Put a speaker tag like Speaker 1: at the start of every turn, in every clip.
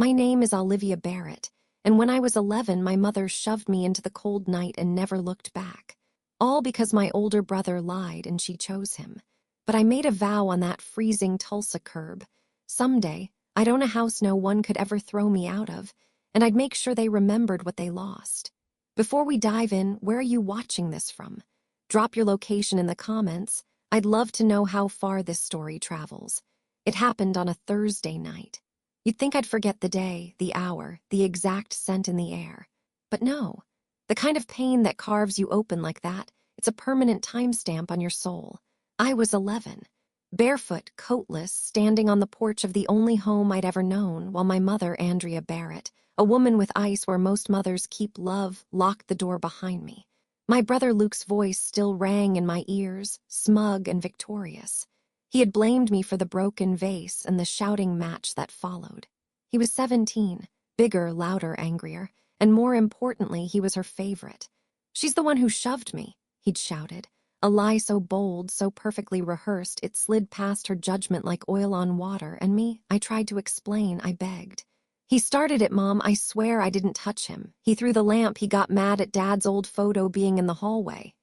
Speaker 1: My name is Olivia Barrett, and when I was 11, my mother shoved me into the cold night and never looked back. All because my older brother lied and she chose him. But I made a vow on that freezing Tulsa curb. Someday, I'd own a house no one could ever throw me out of, and I'd make sure they remembered what they lost. Before we dive in, where are you watching this from? Drop your location in the comments. I'd love to know how far this story travels. It happened on a Thursday night. You'd think I'd forget the day, the hour, the exact scent in the air. But no. The kind of pain that carves you open like that, it's a permanent timestamp on your soul. I was 11, barefoot, coatless, standing on the porch of the only home I'd ever known, while my mother, Andrea Barrett, a woman with ice where most mothers keep love, locked the door behind me. My brother Luke's voice still rang in my ears, smug and victorious. He had blamed me for the broken vase and the shouting match that followed. He was 17, bigger, louder, angrier, and more importantly, he was her favorite. "She's the one who shoved me," he'd shouted. A lie so bold, so perfectly rehearsed, it slid past her judgment like oil on water, and me, I tried to explain, I begged. "He started it, Mom. I swear I didn't touch him. He threw the lamp. He got mad at Dad's old photo being in the hallway.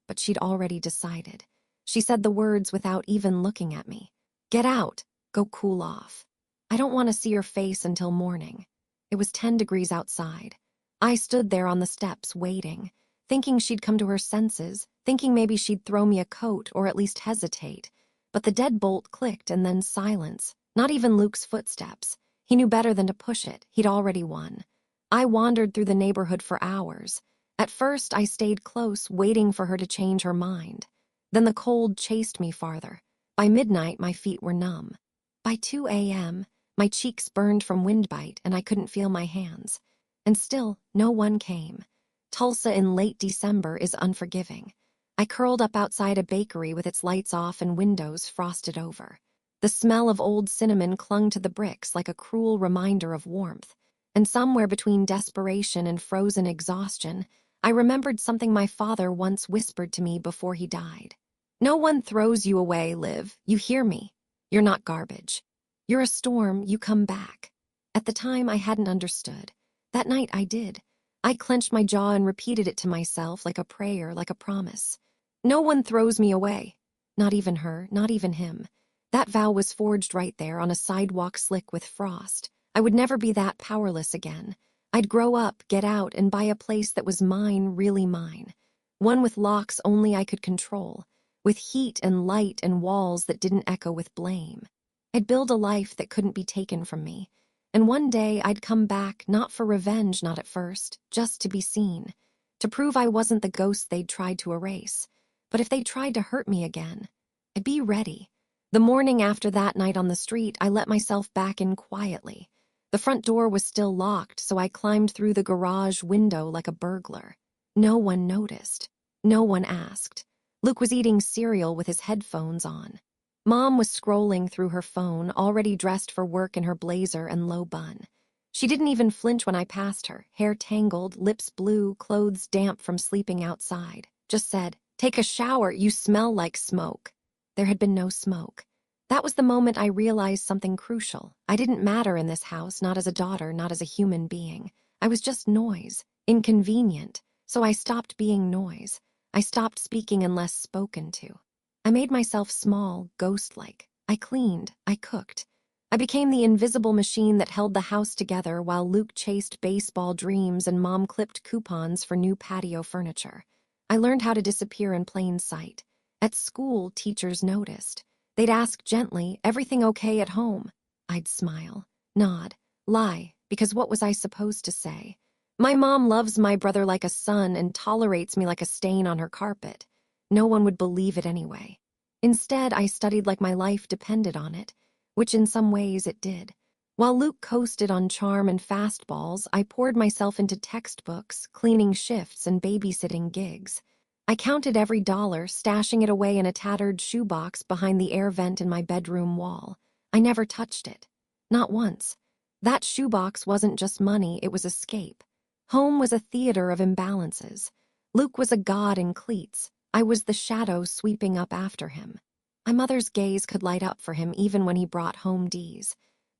Speaker 1: But she'd already decided. She said the words without even looking at me. "Get out. Go cool off. I don't want to see your face until morning." It was 10 degrees outside. I stood there on the steps, waiting, thinking she'd come to her senses, thinking maybe she'd throw me a coat or at least hesitate. But the deadbolt clicked and then silence, not even Luke's footsteps. He knew better than to push it. He'd already won. I wandered through the neighborhood for hours. At first, I stayed close, waiting for her to change her mind. Then the cold chased me farther. By midnight, my feet were numb. By 2 a.m., my cheeks burned from windbite and I couldn't feel my hands. And still, no one came. Tulsa in late December is unforgiving. I curled up outside a bakery with its lights off and windows frosted over. The smell of old cinnamon clung to the bricks like a cruel reminder of warmth. And somewhere between desperation and frozen exhaustion, I remembered something my father once whispered to me before he died. "No one throws you away, Liv. You hear me? You're not garbage. You're a storm, you come back." At the time, I hadn't understood. That night, I did. I clenched my jaw and repeated it to myself like a prayer, like a promise. No one throws me away. Not even her, not even him. That vow was forged right there on a sidewalk slick with frost. I would never be that powerless again. I'd grow up, get out, and buy a place that was mine, really mine. One with locks only I could control, with heat and light and walls that didn't echo with blame. I'd build a life that couldn't be taken from me. And one day I'd come back, not for revenge, not at first, just to be seen, to prove I wasn't the ghost they'd tried to erase. But if they tried to hurt me again, I'd be ready. The morning after that night on the street, I let myself back in quietly. The front door was still locked, so I climbed through the garage window like a burglar. No one noticed. No one asked. Luke was eating cereal with his headphones on. Mom was scrolling through her phone, already dressed for work in her blazer and low bun. She didn't even flinch when I passed her, hair tangled, lips blue, clothes damp from sleeping outside. Just said, "Take a shower, you smell like smoke." There had been no smoke. That was the moment I realized something crucial. I didn't matter in this house, not as a daughter, not as a human being. I was just noise, inconvenient, so I stopped being noise. I stopped speaking unless spoken to. I made myself small, ghost-like. I cleaned, I cooked. I became the invisible machine that held the house together while Luke chased baseball dreams and Mom clipped coupons for new patio furniture. I learned how to disappear in plain sight. At school, teachers noticed. They'd ask gently, "Everything okay at home?" I'd smile, nod, lie, because what was I supposed to say? "My mom loves my brother like a son and tolerates me like a stain on her carpet." No one would believe it anyway. Instead, I studied like my life depended on it, which in some ways it did. While Luke coasted on charm and fastballs, I poured myself into textbooks, cleaning shifts, and babysitting gigs. I counted every dollar, stashing it away in a tattered shoebox behind the air vent in my bedroom wall. I never touched it. Not once. That shoebox wasn't just money, it was escape. Home was a theater of imbalances. Luke was a god in cleats. I was the shadow sweeping up after him. My mother's gaze could light up for him even when he brought home D's.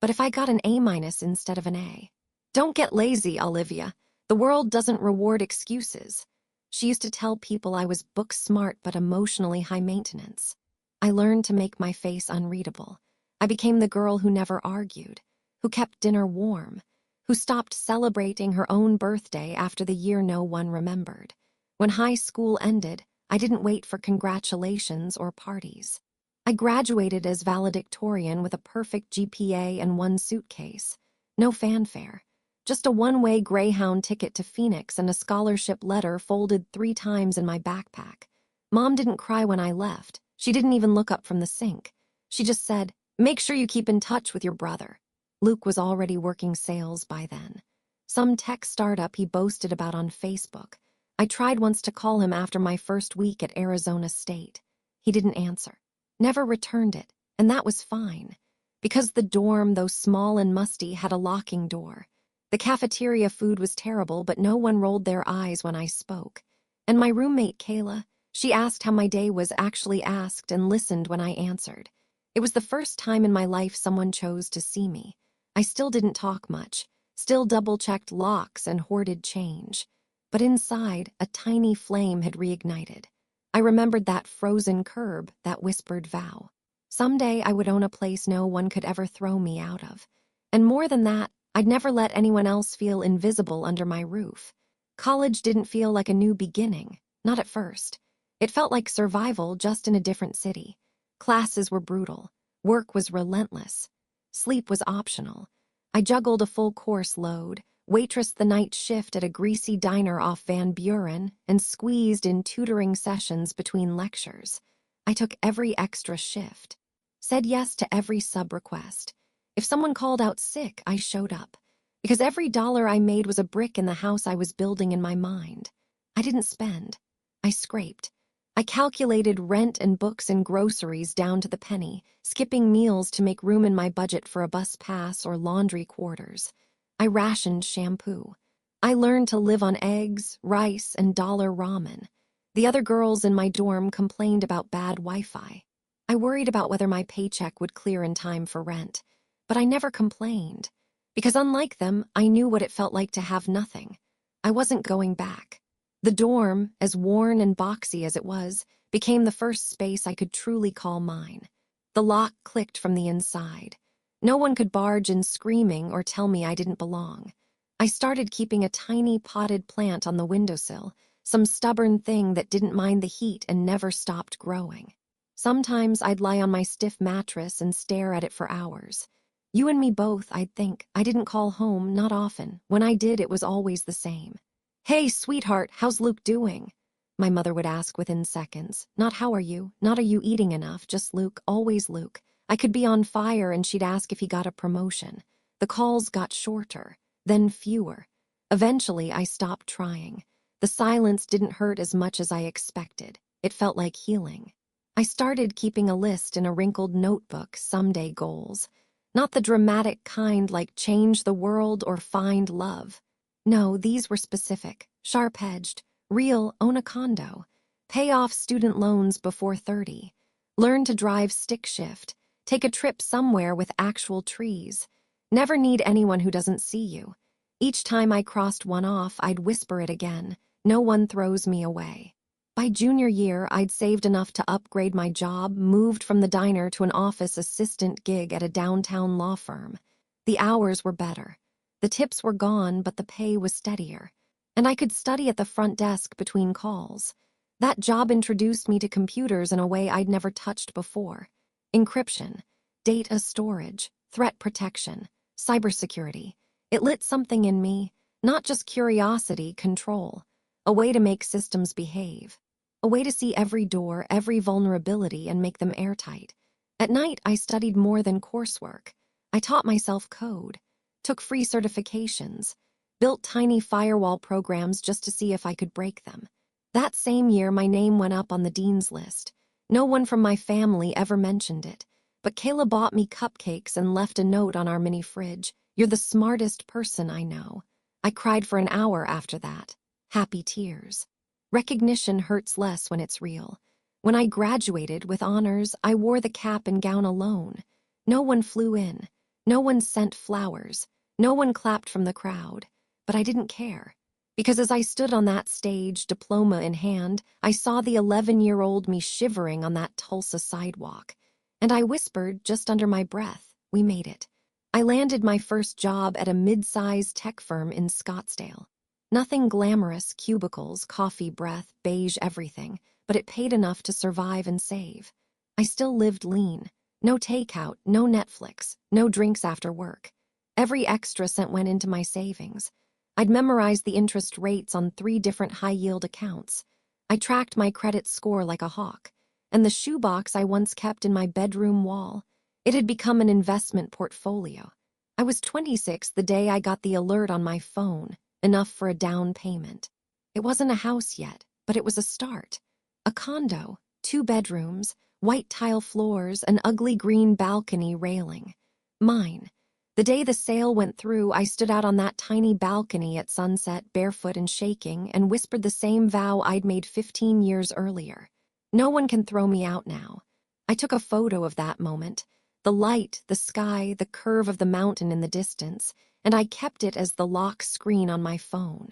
Speaker 1: But if I got an A- instead of an A? Don't get lazy, Olivia. The world doesn't reward excuses. She used to tell people I was book smart but emotionally high maintenance. I learned to make my face unreadable. I became the girl who never argued, who kept dinner warm, who stopped celebrating her own birthday after the year no one remembered. When high school ended, I didn't wait for congratulations or parties. I graduated as valedictorian with a perfect GPA and one suitcase. No fanfare. Just a one-way Greyhound ticket to Phoenix and a scholarship letter folded 3 times in my backpack. Mom didn't cry when I left. She didn't even look up from the sink. She just said, "Make sure you keep in touch with your brother." Luke was already working sales by then. Some tech startup he boasted about on Facebook. I tried once to call him after my first week at Arizona State. He didn't answer. Never returned it, and that was fine. Because the dorm, though small and musty, had a locking door. The cafeteria food was terrible, but no one rolled their eyes when I spoke. And my roommate, Kayla, she asked how my day was, actually asked and listened when I answered. It was the first time in my life someone chose to see me. I still didn't talk much, still double-checked locks and hoarded change. But inside, a tiny flame had reignited. I remembered that frozen curb, that whispered vow. Someday I would own a place no one could ever throw me out of. And more than that, I'd never let anyone else feel invisible under my roof. College didn't feel like a new beginning, not at first. It felt like survival, just in a different city. Classes were brutal. Work was relentless. Sleep was optional. I juggled a full course load, waitressed the night shift at a greasy diner off Van Buren, and squeezed in tutoring sessions between lectures. I took every extra shift. Said yes to every sub-request. If someone called out sick, I showed up. Because every dollar I made was a brick in the house I was building in my mind. I didn't spend. I scraped. I calculated rent and books and groceries down to the penny, skipping meals to make room in my budget for a bus pass or laundry quarters. I rationed shampoo. I learned to live on eggs, rice, and dollar ramen. The other girls in my dorm complained about bad Wi-Fi. I worried about whether my paycheck would clear in time for rent. But I never complained. Because unlike them, I knew what it felt like to have nothing. I wasn't going back. The dorm, as worn and boxy as it was, became the first space I could truly call mine. The lock clicked from the inside. No one could barge in screaming or tell me I didn't belong. I started keeping a tiny potted plant on the windowsill, some stubborn thing that didn't mind the heat and never stopped growing. Sometimes I'd lie on my stiff mattress and stare at it for hours. You and me both, I'd think. I didn't call home, not often. When I did, it was always the same. "Hey, sweetheart, how's Luke doing?" My mother would ask within seconds. Not "how are you?" Not "are you eating enough?" Just Luke, always Luke. I could be on fire and she'd ask if he got a promotion. The calls got shorter, then fewer. Eventually, I stopped trying. The silence didn't hurt as much as I expected. It felt like healing. I started keeping a list in a wrinkled notebook, someday goals. Not the dramatic kind like change the world or find love. No, these were specific, sharp-edged, real, own a condo, pay off student loans before 30, learn to drive stick shift, take a trip somewhere with actual trees, never need anyone who doesn't see you. Each time I crossed one off, I'd whisper it again. No one throws me away. By junior year, I'd saved enough to upgrade my job, moved from the diner to an office assistant gig at a downtown law firm. The hours were better. The tips were gone, but the pay was steadier. And I could study at the front desk between calls. That job introduced me to computers in a way I'd never touched before. Encryption, data storage, threat protection, cybersecurity. It lit something in me, not just curiosity, control. A way to make systems behave. A way to see every door, every vulnerability, and make them airtight. At night, I studied more than coursework. I taught myself code, took free certifications, built tiny firewall programs just to see if I could break them. That same year, my name went up on the dean's list. No one from my family ever mentioned it, but Kayla bought me cupcakes and left a note on our mini fridge. "You're the smartest person I know." I cried for an hour after that. Happy tears. Recognition hurts less when it's real. When I graduated with honors, I wore the cap and gown alone. No one flew in. No one sent flowers. No one clapped from the crowd. But I didn't care. Because as I stood on that stage, diploma in hand, I saw the 11-year-old me shivering on that Tulsa sidewalk. And I whispered, just under my breath, we made it. I landed my first job at a mid-sized tech firm in Scottsdale. Nothing glamorous, cubicles, coffee breath, beige everything, but it paid enough to survive and save. I still lived lean. No takeout, no Netflix, no drinks after work. Every extra cent went into my savings. I'd memorized the interest rates on 3 different high-yield accounts. I tracked my credit score like a hawk. And the shoebox I once kept in my bedroom wall, it had become an investment portfolio. I was 26 the day I got the alert on my phone, enough for a down payment. It wasn't a house yet, but it was a start. A condo, 2 bedrooms, white tile floors, an ugly green balcony railing. Mine. The day the sale went through, I stood out on that tiny balcony at sunset, barefoot and shaking, and whispered the same vow I'd made 15 years earlier. No one can throw me out now. I took a photo of that moment, the light, the sky, the curve of the mountain in the distance, and I kept it as the lock screen on my phone.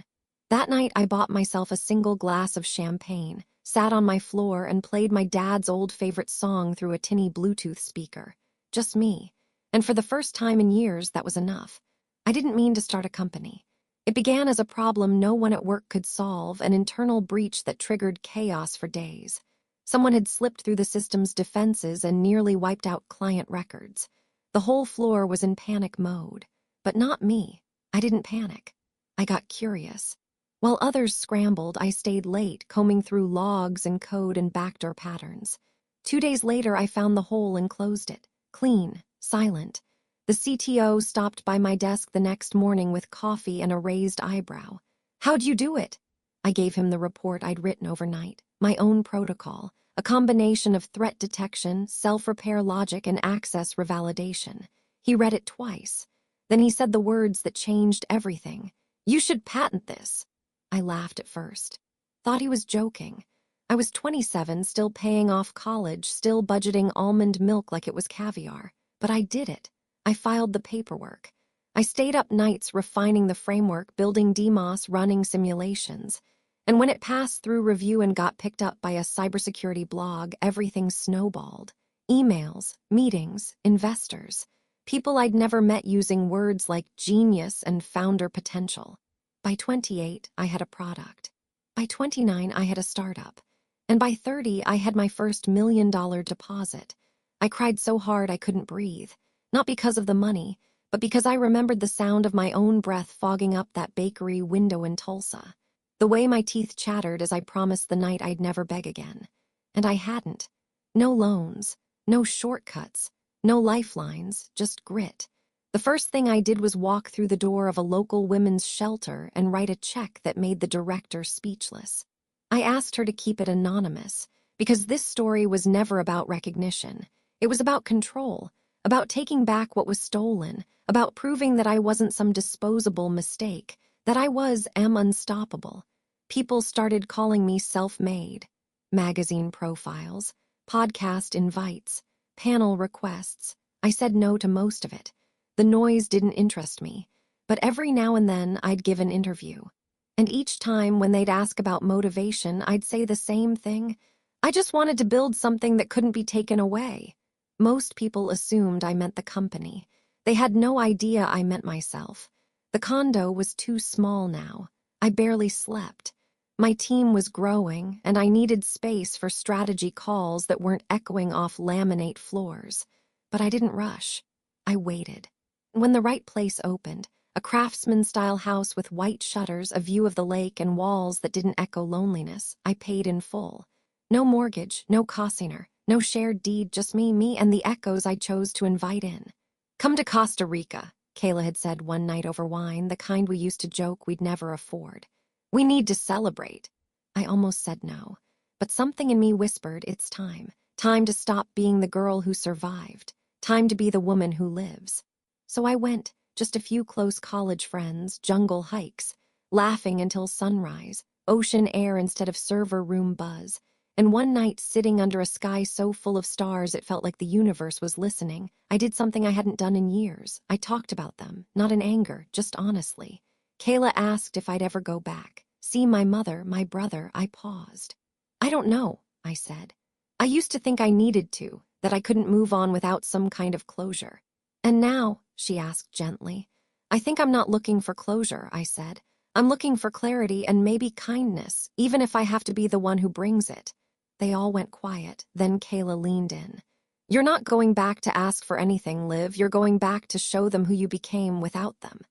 Speaker 1: That night I bought myself a single glass of champagne, sat on my floor and played my dad's old favorite song through a tinny Bluetooth speaker. Just me. And for the first time in years, that was enough. I didn't mean to start a company. It began as a problem no one at work could solve, an internal breach that triggered chaos for days. Someone had slipped through the system's defenses and nearly wiped out client records. The whole floor was in panic mode. But not me. I didn't panic. I got curious. While others scrambled, I stayed late, combing through logs and code and backdoor patterns. 2 days later, I found the hole and closed it. Clean. Silent. The CTO stopped by my desk the next morning with coffee and a raised eyebrow. How'd you do it? I gave him the report I'd written overnight, my own protocol, a combination of threat detection, self-repair logic, and access revalidation. He read it twice. Then he said the words that changed everything. You should patent this. I laughed at first. Thought he was joking. I was 27, still paying off college, still budgeting almond milk like it was caviar. But I did it. I filed the paperwork. I stayed up nights refining the framework, building DMOS, running simulations. And when it passed through review and got picked up by a cybersecurity blog, everything snowballed. Emails, meetings, investors. People I'd never met using words like genius and founder potential. By 28, I had a product. By 29, I had a startup. And by 30, I had my first $1 million deposit. I cried so hard I couldn't breathe, not because of the money, but because I remembered the sound of my own breath fogging up that bakery window in Tulsa, the way my teeth chattered as I promised the night I'd never beg again. And I hadn't. No loans, no shortcuts, no lifelines, just grit. The first thing I did was walk through the door of a local women's shelter and write a check that made the director speechless. I asked her to keep it anonymous, because this story was never about recognition. It was about control, about taking back what was stolen, about proving that I wasn't some disposable mistake, that I am unstoppable. People started calling me self-made. Magazine profiles, podcast invites, panel requests. I said no to most of it. The noise didn't interest me, but every now and then I'd give an interview. And each time when they'd ask about motivation, I'd say the same thing. I just wanted to build something that couldn't be taken away. Most people assumed I meant the company. They had no idea I meant myself. The condo was too small now. I barely slept. My team was growing, and I needed space for strategy calls that weren't echoing off laminate floors. But I didn't rush. I waited. When the right place opened, a craftsman-style house with white shutters, a view of the lake, and walls that didn't echo loneliness, I paid in full. No mortgage, no cosigner, no shared deed, just me and the echoes I chose to invite in. Come to Costa Rica, Kayla had said one night over wine, the kind we used to joke we'd never afford. We need to celebrate. I almost said no, but something in me whispered it's time. Time to stop being the girl who survived. Time to be the woman who lives. So I went, just a few close college friends, jungle hikes, laughing until sunrise, ocean air instead of server room buzz. And one night, sitting under a sky so full of stars it felt like the universe was listening, I did something I hadn't done in years. I talked about them, not in anger, just honestly. Kayla asked if I'd ever go back. See my mother, my brother. I paused. I don't know, I said. I used to think I needed to, that I couldn't move on without some kind of closure. And now, she asked gently. I think I'm not looking for closure, I said. I'm looking for clarity and maybe kindness, even if I have to be the one who brings it. They all went quiet. Then Kayla leaned in. You're not going back to ask for anything, Liv. You're going back to show them who you became without them.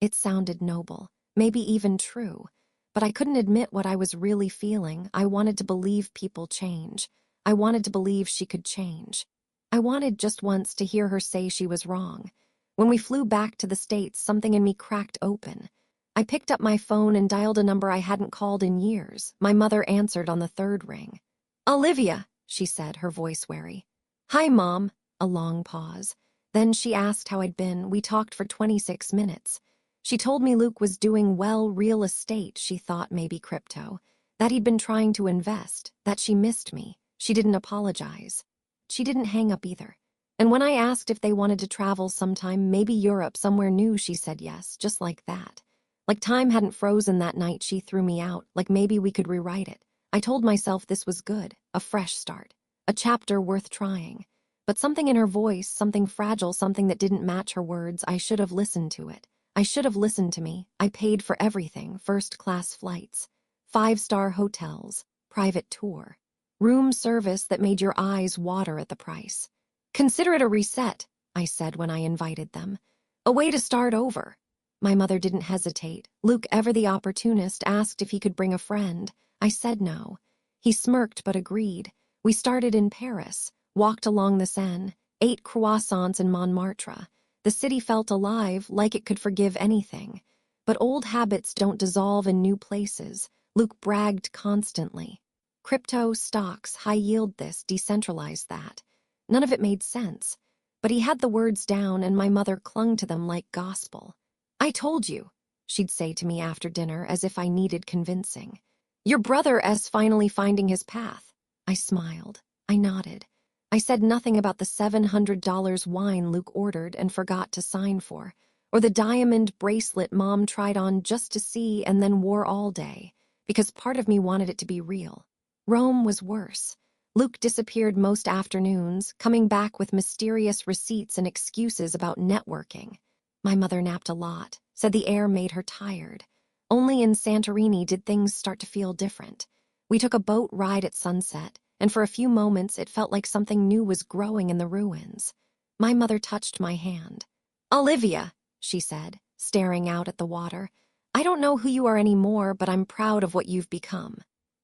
Speaker 1: It sounded noble, maybe even true. But I couldn't admit what I was really feeling. I wanted to believe people change. I wanted to believe she could change. I wanted just once to hear her say she was wrong. When we flew back to the States, something in me cracked open. I picked up my phone and dialed a number I hadn't called in years. My mother answered on the third ring. Olivia, she said, her voice wary. Hi, Mom. A long pause. Then she asked how I'd been. We talked for 26 minutes. She told me Luke was doing well, real estate, she thought maybe crypto, that he'd been trying to invest, that she missed me. She didn't apologize. She didn't hang up either. And when I asked if they wanted to travel sometime, maybe Europe, somewhere new, she said yes, just like that. Like time hadn't frozen that night she threw me out, like maybe we could rewrite it. I told myself this was good, a fresh start, a chapter worth trying. But something in her voice, something fragile, something that didn't match her words, I should have listened to it. I should have listened to me. I paid for everything, first-class flights, 5-star hotels, private tour, room service that made your eyes water at the price. Consider it a reset, I said when I invited them. A way to start over. My mother didn't hesitate. Luke, ever the opportunist, asked if he could bring a friend. I said no. He smirked but agreed. We started in Paris, walked along the Seine, ate croissants in Montmartre. The city felt alive, like it could forgive anything. But old habits don't dissolve in new places. Luke bragged constantly. Crypto, stocks, high-yield this, decentralized that. None of it made sense. But he had the words down, and my mother clung to them like gospel. I told you, she'd say to me after dinner, as if I needed convincing. Your brother's finally finding his path. I smiled. I nodded. I said nothing about the $700 wine Luke ordered and forgot to sign for, or the diamond bracelet Mom tried on just to see and then wore all day, because part of me wanted it to be real. Rome was worse. Luke disappeared most afternoons, coming back with mysterious receipts and excuses about networking. My mother napped a lot, said the air made her tired. Only in Santorini did things start to feel different. We took a boat ride at sunset, and for a few moments it felt like something new was growing in the ruins. My mother touched my hand. Olivia, she said, staring out at the water. I don't know who you are anymore, but I'm proud of what you've become.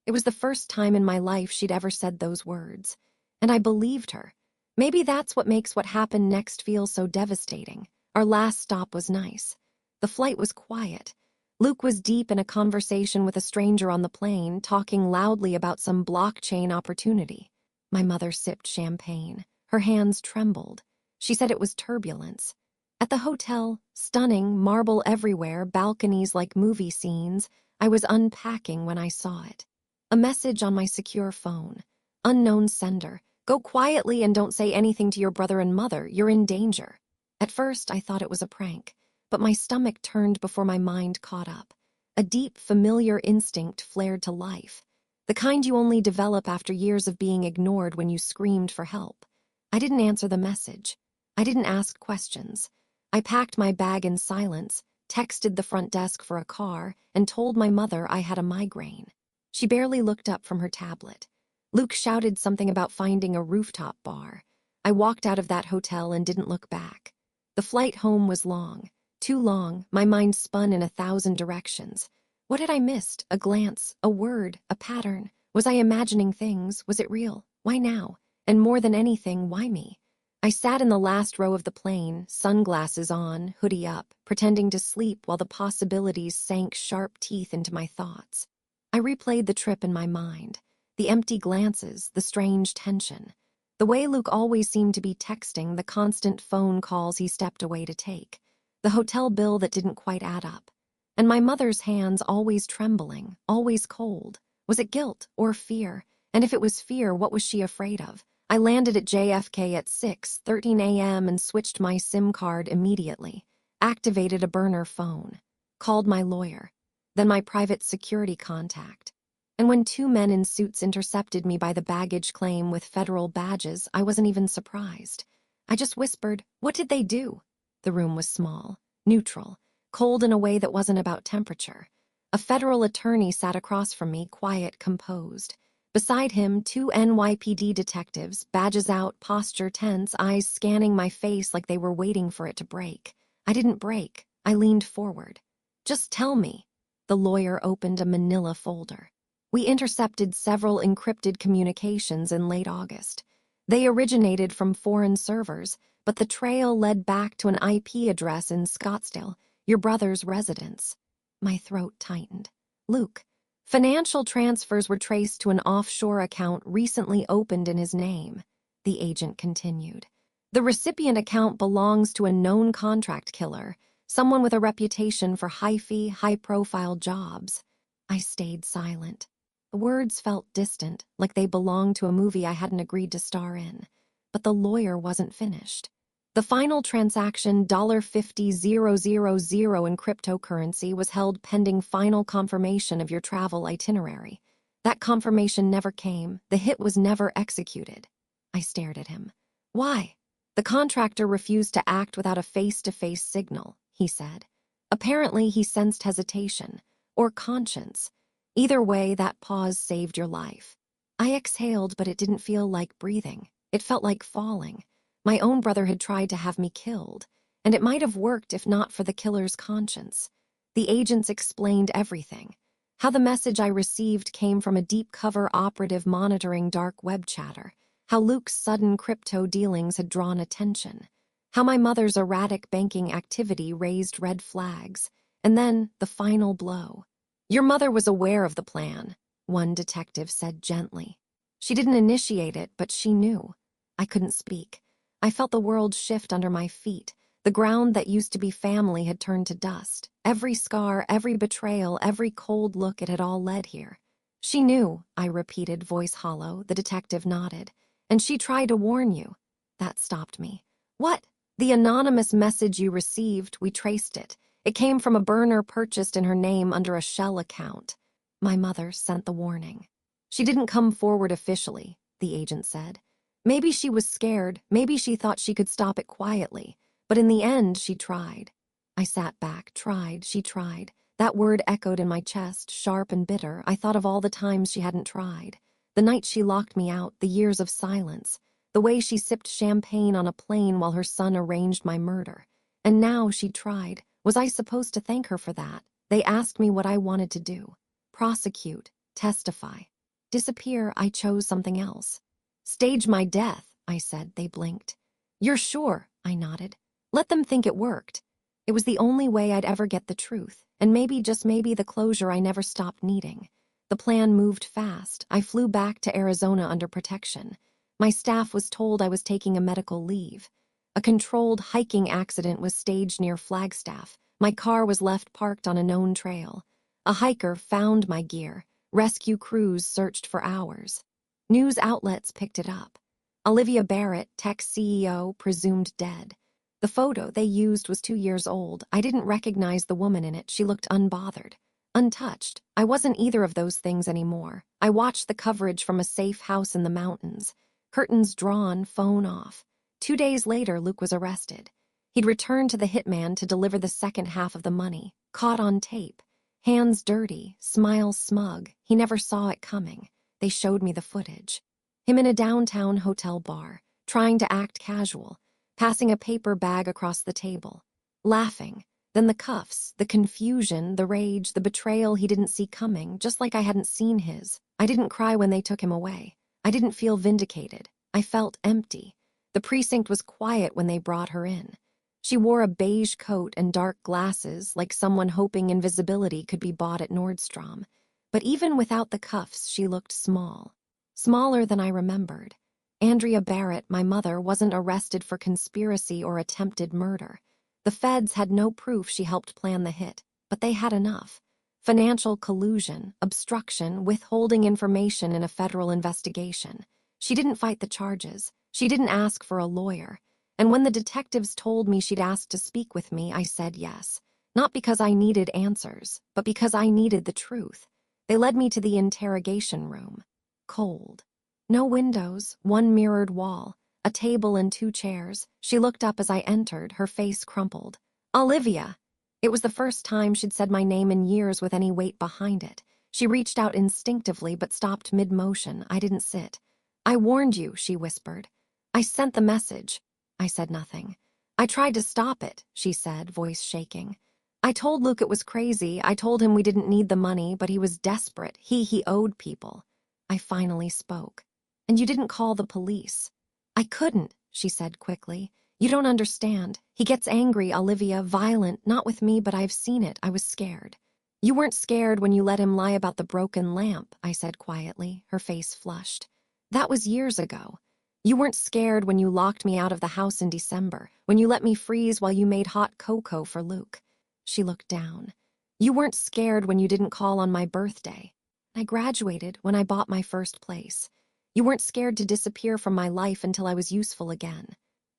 Speaker 1: It was the first time in my life she'd ever said those words. And I believed her. Maybe that's what makes what happened next feel so devastating. Our last stop was nice. The flight was quiet. Luke was deep in a conversation with a stranger on the plane, talking loudly about some blockchain opportunity. My mother sipped champagne. Her hands trembled. She said it was turbulence. At the hotel, stunning, marble everywhere, balconies like movie scenes, I was unpacking when I saw it. A message on my secure phone. Unknown sender. Go quietly and don't say anything to your brother and mother. You're in danger. At first, I thought it was a prank, but my stomach turned before my mind caught up. A deep, familiar instinct flared to life. The kind you only develop after years of being ignored when you screamed for help. I didn't answer the message. I didn't ask questions. I packed my bag in silence, texted the front desk for a car, and told my mother I had a migraine. She barely looked up from her tablet. Luke shouted something about finding a rooftop bar. I walked out of that hotel and didn't look back. The flight home was long. Too long, my mind spun in 1,000 directions. What had I missed? A glance, a word, a pattern? Was I imagining things? Was it real? Why now? And more than anything, why me? I sat in the last row of the plane, sunglasses on, hoodie up, pretending to sleep while the possibilities sank sharp teeth into my thoughts. I replayed the trip in my mind. The empty glances, the strange tension. The way Luke always seemed to be texting, the constant phone calls he stepped away to take. The hotel bill that didn't quite add up. And my mother's hands always trembling, always cold. Was it guilt or fear? And if it was fear, what was she afraid of? I landed at JFK at 6:13 a.m. and switched my SIM card immediately, activated a burner phone, called my lawyer, then my private security contact. And when two men in suits intercepted me by the baggage claim with federal badges, I wasn't even surprised. I just whispered, "What did they do?" The room was small, neutral, cold in a way that wasn't about temperature. A federal attorney sat across from me, quiet, composed. Beside him, two NYPD detectives, badges out, posture tense, eyes scanning my face like they were waiting for it to break. I didn't break. I leaned forward. "Just tell me." The lawyer opened a manila folder. We intercepted several encrypted communications in late August. They originated from foreign servers, but the trail led back to an IP address in Scottsdale, your brother's residence. My throat tightened. "Luke, financial transfers were traced to an offshore account recently opened in his name," the agent continued. "The recipient account belongs to a known contract killer, someone with a reputation for high-fee, high-profile jobs." I stayed silent. The words felt distant, like they belonged to a movie I hadn't agreed to star in. But the lawyer wasn't finished. "The final transaction, $50,000 in cryptocurrency, was held pending final confirmation of your travel itinerary. That confirmation never came. The hit was never executed." I stared at him. "Why?" "The contractor refused to act without a face-to-face signal," he said. "Apparently he sensed hesitation, or conscience. Either way, that pause saved your life." I exhaled, but it didn't feel like breathing. It felt like falling. My own brother had tried to have me killed, and it might have worked if not for the killer's conscience. The agents explained everything. How the message I received came from a deep-cover operative monitoring dark web chatter. How Luke's sudden crypto dealings had drawn attention. How my mother's erratic banking activity raised red flags. And then, the final blow. "Your mother was aware of the plan," one detective said gently. "She didn't initiate it, but she knew." I couldn't speak. I felt the world shift under my feet. The ground that used to be family had turned to dust. Every scar, every betrayal, every cold look, it had all led here. "She knew," I repeated, voice hollow. The detective nodded. "And she tried to warn you." That stopped me. "What?" "The anonymous message you received, we traced it. It came from a burner purchased in her name under a shell account. My mother sent the warning." "She didn't come forward officially," the agent said. "Maybe she was scared, maybe she thought she could stop it quietly, but in the end she tried." I sat back. Tried, she tried. That word echoed in my chest, sharp and bitter. I thought of all the times she hadn't tried. The night she locked me out, the years of silence, the way she sipped champagne on a plane while her son arranged my murder. And now she tried. Was I supposed to thank her for that? They asked me what I wanted to do. Prosecute, testify, disappear. I chose something else. "Stage my death," I said. They blinked. "You're sure?" I nodded. "Let them think it worked." It was the only way I'd ever get the truth, and maybe, just maybe, the closure I never stopped needing. The plan moved fast. I flew back to Arizona under protection. My staff was told I was taking a medical leave. A controlled hiking accident was staged near Flagstaff. My car was left parked on a known trail. A hiker found my gear. Rescue crews searched for hours. News outlets picked it up. Olivia Barrett, tech CEO, presumed dead. The photo they used was 2 years old. I didn't recognize the woman in it. She looked unbothered, untouched. I wasn't either of those things anymore. I watched the coverage from a safe house in the mountains. Curtains drawn, phone off. 2 days later, Luke was arrested. He'd returned to the hitman to deliver the second half of the money, caught on tape. Hands dirty, smile smug. He never saw it coming. They showed me the footage. Him in a downtown hotel bar, trying to act casual, passing a paper bag across the table, laughing. Then the cuffs, the confusion, the rage, the betrayal he didn't see coming, just like I hadn't seen his. I didn't cry when they took him away. I didn't feel vindicated. I felt empty. The precinct was quiet when they brought her in. She wore a beige coat and dark glasses, like someone hoping invisibility could be bought at Nordstrom. But even without the cuffs, she looked small. Smaller than I remembered. Andrea Barrett, my mother, wasn't arrested for conspiracy or attempted murder. The feds had no proof she helped plan the hit, but they had enough. financial collusion, obstruction, withholding information in a federal investigation. She didn't fight the charges. She didn't ask for a lawyer. And when the detectives told me she'd asked to speak with me, I said yes. Not because I needed answers, but because I needed the truth. They led me to the interrogation room. Cold. No windows, one mirrored wall, a table and 2 chairs. She looked up as I entered, her face crumpled. Olivia! It was the first time she'd said my name in years with any weight behind it. She reached out instinctively but stopped mid-motion. I didn't sit. I warned you, she whispered. I sent the message. I said nothing. I tried to stop it, she said, voice shaking. I told Luke it was crazy. I told him we didn't need the money, but he was desperate. He owed people. I finally spoke. And you didn't call the police. I couldn't, she said quickly. You don't understand. He gets angry, Olivia, violent, not with me, but I've seen it. I was scared. You weren't scared when you let him lie about the broken lamp, I said quietly, her face flushed. That was years ago. You weren't scared when you locked me out of the house in December, when you let me freeze while you made hot cocoa for Luke. She looked down. You weren't scared when you didn't call on my birthday. I graduated when I bought my first place. You weren't scared to disappear from my life until I was useful again.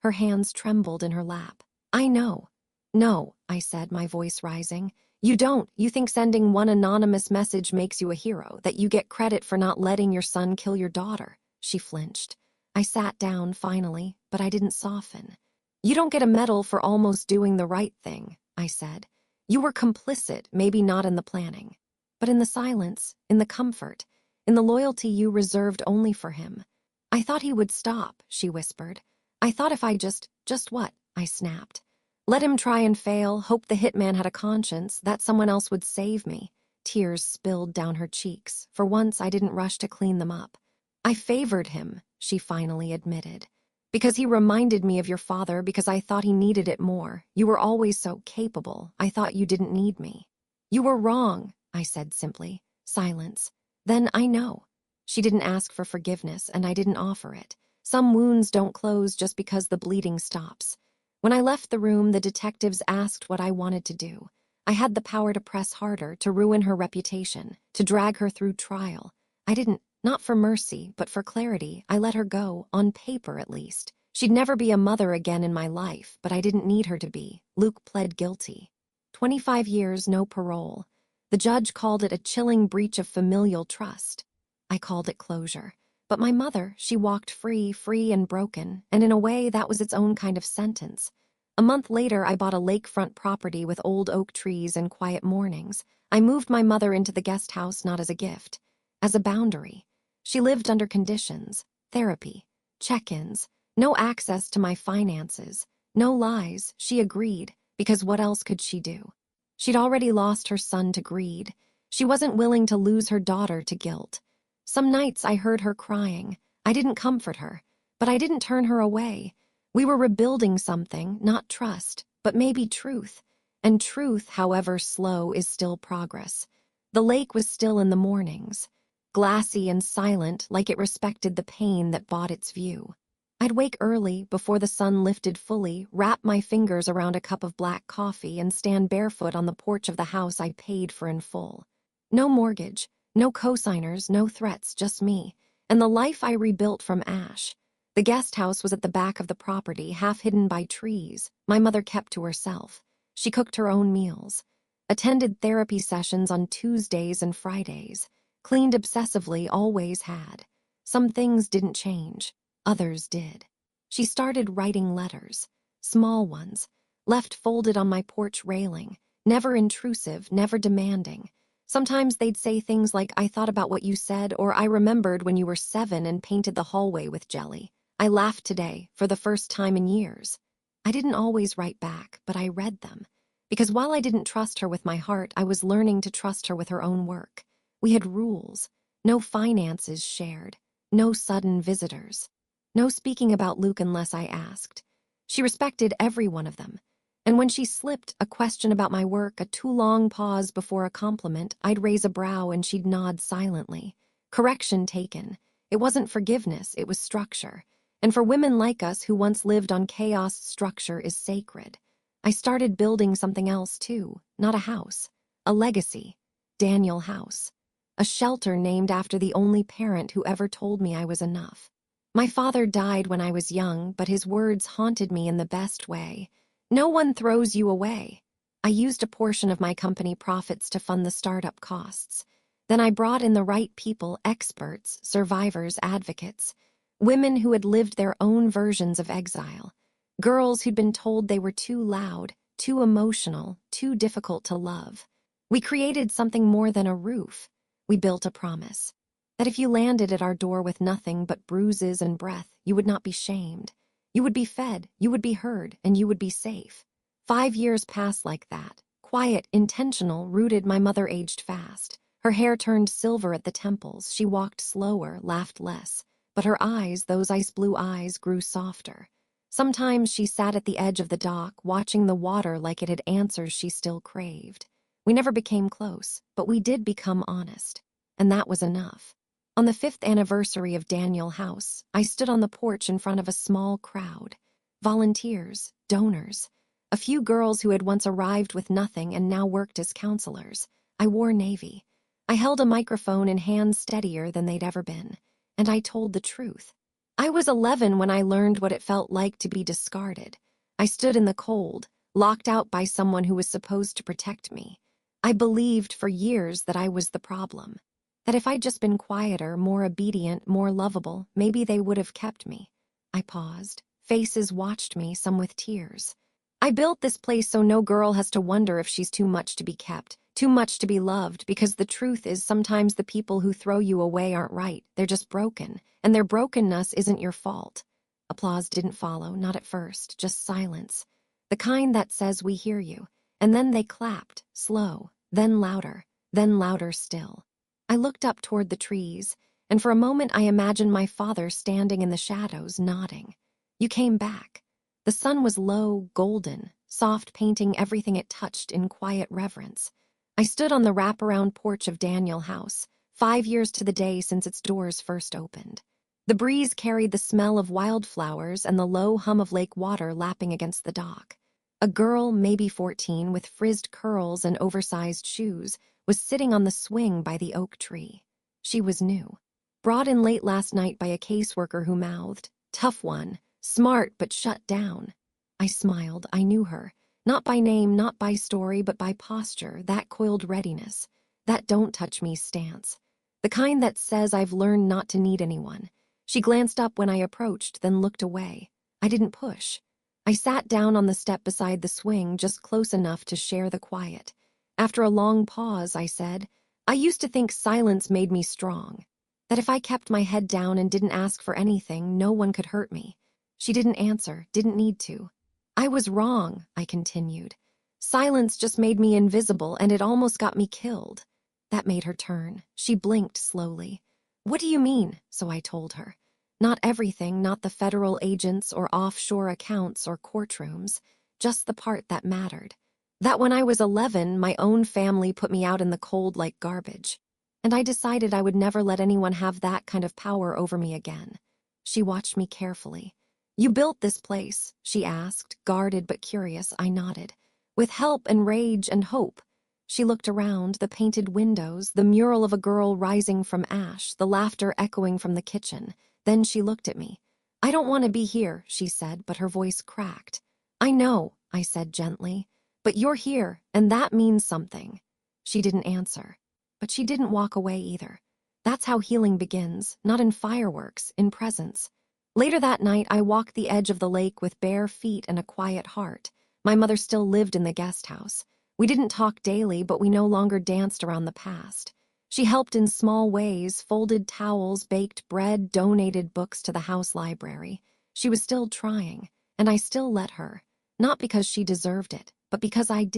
Speaker 1: Her hands trembled in her lap. I know. No, I said, my voice rising. You don't. You think sending one anonymous message makes you a hero, that you get credit for not letting your son kill your daughter. She flinched. I sat down finally, but I didn't soften. You don't get a medal for almost doing the right thing, I said. You were complicit, maybe not in the planning, but in the silence, in the comfort, in the loyalty you reserved only for him. I thought he would stop, she whispered. I thought if I just what? I snapped. Let him try and fail, hope the hitman had a conscience, that someone else would save me. Tears spilled down her cheeks. For once, I didn't rush to clean them up. I favored him, she finally admitted. Because he reminded me of your father, because I thought he needed it more. You were always so capable. I thought you didn't need me. You were wrong, I said simply. Silence. Then I know. She didn't ask for forgiveness, and I didn't offer it. Some wounds don't close just because the bleeding stops. When I left the room, the detectives asked what I wanted to do. I had the power to press harder, to ruin her reputation, to drag her through trial. I didn't. Not for mercy, but for clarity. I let her go, on paper at least. She'd never be a mother again in my life, but I didn't need her to be. Luke pled guilty. 25 years, no parole. The judge called it a chilling breach of familial trust. I called it closure. But my mother, she walked free and broken, and in a way that was its own kind of sentence. A month later, I bought a lakefront property with old oak trees and quiet mornings. I moved my mother into the guest house not as a gift, as a boundary. She lived under conditions, therapy, check-ins, no access to my finances, no lies. She agreed, because what else could she do? She'd already lost her son to greed. She wasn't willing to lose her daughter to guilt. Some nights I heard her crying. I didn't comfort her, but I didn't turn her away. We were rebuilding something, not trust, but maybe truth. And truth, however slow, is still progress. The lake was still in the mornings, glassy and silent, like it respected the pain that bought its view. I'd wake early, before the sun lifted fully, wrap my fingers around a cup of black coffee, and stand barefoot on the porch of the house I paid for in full. No mortgage, no co-signers, no threats, just me, and the life I rebuilt from ash. The guest house was at the back of the property, half hidden by trees. My mother kept to herself. She cooked her own meals, attended therapy sessions on Tuesdays and Fridays, cleaned obsessively, always had. Some things didn't change, others did. She started writing letters, small ones, left folded on my porch railing, never intrusive, never demanding. Sometimes they'd say things like, I thought about what you said, or I remembered when you were 7 and painted the hallway with jelly. I laughed today, for the first time in years. I didn't always write back, but I read them. Because while I didn't trust her with my heart, I was learning to trust her with her own work. We had rules, no finances shared, no sudden visitors, no speaking about Luke unless I asked. She respected every one of them. And when she slipped a question about my work, a too long pause before a compliment, I'd raise a brow and she'd nod silently. Correction taken. It wasn't forgiveness, it was structure. And for women like us who once lived on chaos, structure is sacred. I started building something else too, not a house, a legacy. Daniel House, a shelter named after the only parent who ever told me I was enough. My father died when I was young, but his words haunted me in the best way. No one throws you away. I used a portion of my company profits to fund the startup costs. Then I brought in the right people, experts, survivors, advocates, women who had lived their own versions of exile, girls who'd been told they were too loud, too emotional, too difficult to love. We created something more than a roof. We built a promise that if you landed at our door with nothing but bruises and breath, you would not be shamed. You would be fed, you would be heard, and you would be safe. 5 years passed like that. Quiet, intentional, rooted. My mother aged fast. Her hair turned silver at the temples. She walked slower, laughed less. But her eyes, those ice blue eyes, grew softer. Sometimes she sat at the edge of the dock, watching the water like it had answers she still craved. We never became close, but we did become honest. And that was enough. On the 5th anniversary of Daniel House, I stood on the porch in front of a small crowd. Volunteers, donors, a few girls who had once arrived with nothing and now worked as counselors. I wore navy. I held a microphone in hands steadier than they'd ever been, and I told the truth. I was 11 when I learned what it felt like to be discarded. I stood in the cold, locked out by someone who was supposed to protect me. I believed for years that I was the problem. That if I'd just been quieter, more obedient, more lovable, maybe they would have kept me. I paused. Faces watched me, some with tears. I built this place so no girl has to wonder if she's too much to be kept, too much to be loved, because the truth is sometimes the people who throw you away aren't right. They're just broken, and their brokenness isn't your fault. Applause didn't follow, not at first, just silence. The kind that says, "We hear you." And then they clapped, slow, then louder still. I looked up toward the trees, and for a moment I imagined my father standing in the shadows, nodding. You came back. The sun was low, golden, soft, painting everything it touched in quiet reverence. I stood on the wraparound porch of Daniel House, 5 years to the day since its doors first opened. The breeze carried the smell of wildflowers and the low hum of lake water lapping against the dock. A girl, maybe 14, with frizzed curls and oversized shoes, was sitting on the swing by the oak tree. She was new. Brought in late last night by a caseworker who mouthed, "Tough one, smart but shut down." I smiled. I knew her. Not by name, not by story, but by posture, that coiled readiness, that don't touch me stance. The kind that says I've learned not to need anyone. She glanced up when I approached, then looked away. I didn't push. I sat down on the step beside the swing, just close enough to share the quiet. After a long pause, I said, "I used to think silence made me strong. That if I kept my head down and didn't ask for anything, no one could hurt me." She didn't answer, didn't need to. "I was wrong," I continued. "Silence just made me invisible, and it almost got me killed." That made her turn. She blinked slowly. "What do you mean?" So I told her. Not everything, not the federal agents or offshore accounts or courtrooms, just the part that mattered. That when I was 11, my own family put me out in the cold like garbage. And I decided I would never let anyone have that kind of power over me again. She watched me carefully. "You built this place?" she asked, guarded but curious. I nodded. "With help and rage and hope." She looked around, the painted windows, the mural of a girl rising from ash, the laughter echoing from the kitchen. Then she looked at me. "I don't want to be here," she said, but her voice cracked. "I know," I said gently, "but you're here, and that means something." She didn't answer, but she didn't walk away either. That's how healing begins, not in fireworks, in presence. Later that night, I walked the edge of the lake with bare feet and a quiet heart. My mother still lived in the guest house. We didn't talk daily, but we no longer danced around the past. She helped in small ways, folded towels, baked bread, donated books to the house library. She was still trying, and I still let her. Not because she deserved it, but because I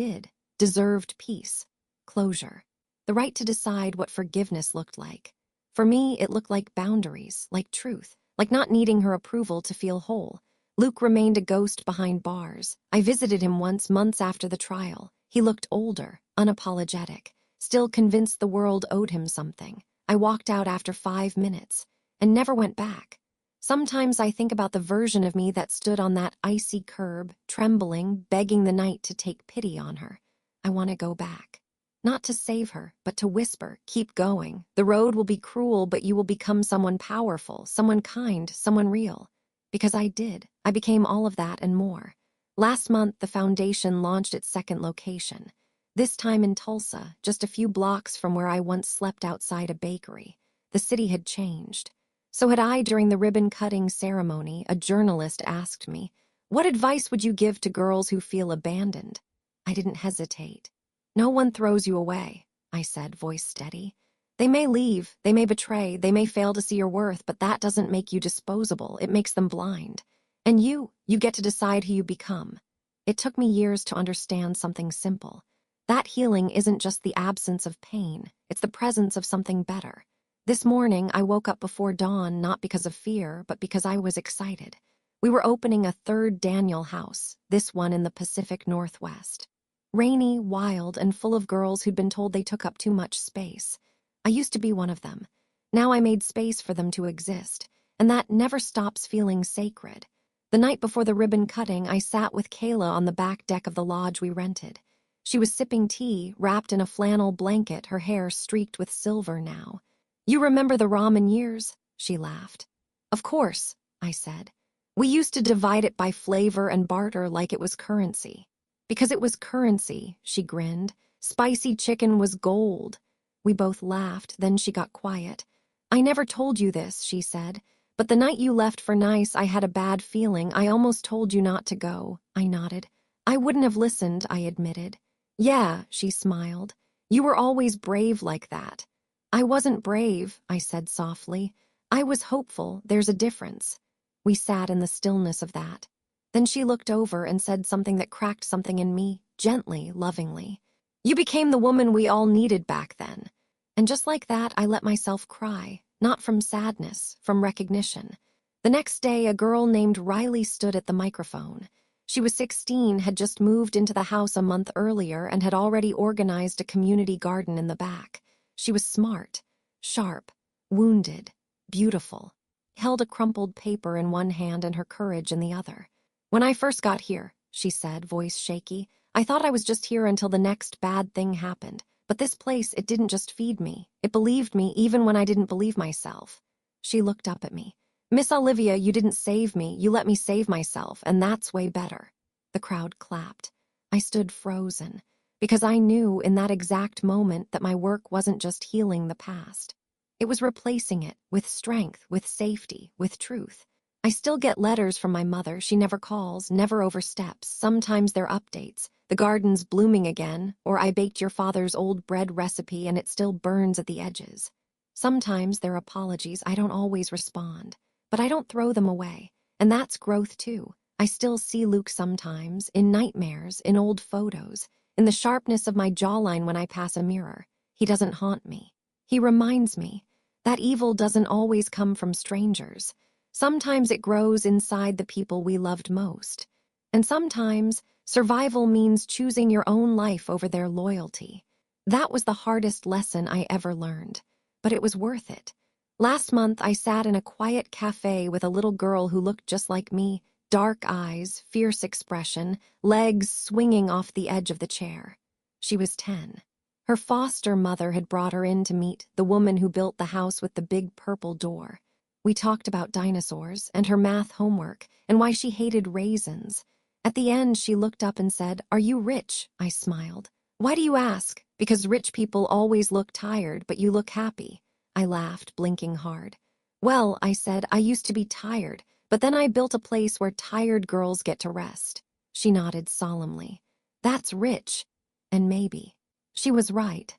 Speaker 1: deserved peace, closure, the right to decide what forgiveness looked like. For me, it looked like boundaries, like truth, like not needing her approval to feel whole. Luke remained a ghost behind bars. I visited him once, months after the trial. He looked older, unapologetic, still convinced the world owed him something. I walked out after 5 minutes and never went back. Sometimes I think about the version of me that stood on that icy curb, trembling, begging the night to take pity on her. I want to go back. Not to save her, but to whisper, keep going. The road will be cruel, but you will become someone powerful, someone kind, someone real. Because I did. I became all of that and more. Last month, the foundation launched its second location. This time in Tulsa, just a few blocks from where I once slept outside a bakery. The city had changed. So had I. During the ribbon-cutting ceremony, a journalist asked me, "What advice would you give to girls who feel abandoned?" I didn't hesitate. "No one throws you away," I said, voice steady. "They may leave, they may betray, they may fail to see your worth, but that doesn't make you disposable, it makes them blind. And you get to decide who you become." It took me years to understand something simple. That healing isn't just the absence of pain, it's the presence of something better. This morning, I woke up before dawn not because of fear, but because I was excited. We were opening a third Daniel house, this one in the Pacific Northwest. Rainy, wild, and full of girls who'd been told they took up too much space. I used to be one of them. Now I made space for them to exist, and that never stops feeling sacred. The night before the ribbon cutting, I sat with Kayla on the back deck of the lodge we rented. She was sipping tea, wrapped in a flannel blanket, her hair streaked with silver now. "You remember the ramen years?" she laughed. "Of course," I said. "We used to divide it by flavor and barter like it was currency." "Because it was currency," she grinned. "Spicy chicken was gold." We both laughed, then she got quiet. "I never told you this," she said, "but the night you left for Nice, I had a bad feeling. I almost told you not to go." I nodded. "I wouldn't have listened," I admitted. "Yeah," she smiled. "You were always brave like that." "I wasn't brave," I said softly. "I was hopeful. There's a difference." We sat in the stillness of that. Then she looked over and said something that cracked something in me, gently, lovingly. "You became the woman we all needed back then." And just like that, I let myself cry, not from sadness, from recognition. The next day, a girl named Riley stood at the microphone. She was 16, had just moved into the house a month earlier, and had already organized a community garden in the back. She was smart, sharp, wounded, beautiful. Held a crumpled paper in one hand and her courage in the other. "When I first got here," she said, voice shaky, "I thought I was just here until the next bad thing happened. But this place, it didn't just feed me. It believed me even when I didn't believe myself." She looked up at me. "Miss Olivia, you didn't save me. You let me save myself, and that's way better." The crowd clapped. I stood frozen, because I knew in that exact moment that my work wasn't just healing the past. It was replacing it with strength, with safety, with truth. I still get letters from my mother. She never calls, never oversteps. Sometimes they're updates. "The garden's blooming again," or "I baked your father's old bread recipe and it still burns at the edges." Sometimes they're apologies. I don't always respond. But I don't throw them away. And that's growth too. I still see Luke sometimes, in nightmares, in old photos, in the sharpness of my jawline when I pass a mirror. He doesn't haunt me. He reminds me that evil doesn't always come from strangers. Sometimes it grows inside the people we loved most. And sometimes survival means choosing your own life over their loyalty. That was the hardest lesson I ever learned. But it was worth it. Last month, I sat in a quiet cafe with a little girl who looked just like me, dark eyes, fierce expression, legs swinging off the edge of the chair. She was 10. Her foster mother had brought her in to meet the woman who built the house with the big purple door. We talked about dinosaurs and her math homework and why she hated raisins. At the end, she looked up and said, "Are you rich?" I smiled. "Why do you ask?" "Because rich people always look tired, but you look happy." I laughed, blinking hard. "Well," I said, "I used to be tired, but then I built a place where tired girls get to rest." She nodded solemnly. "That's rich." And maybe. She was right.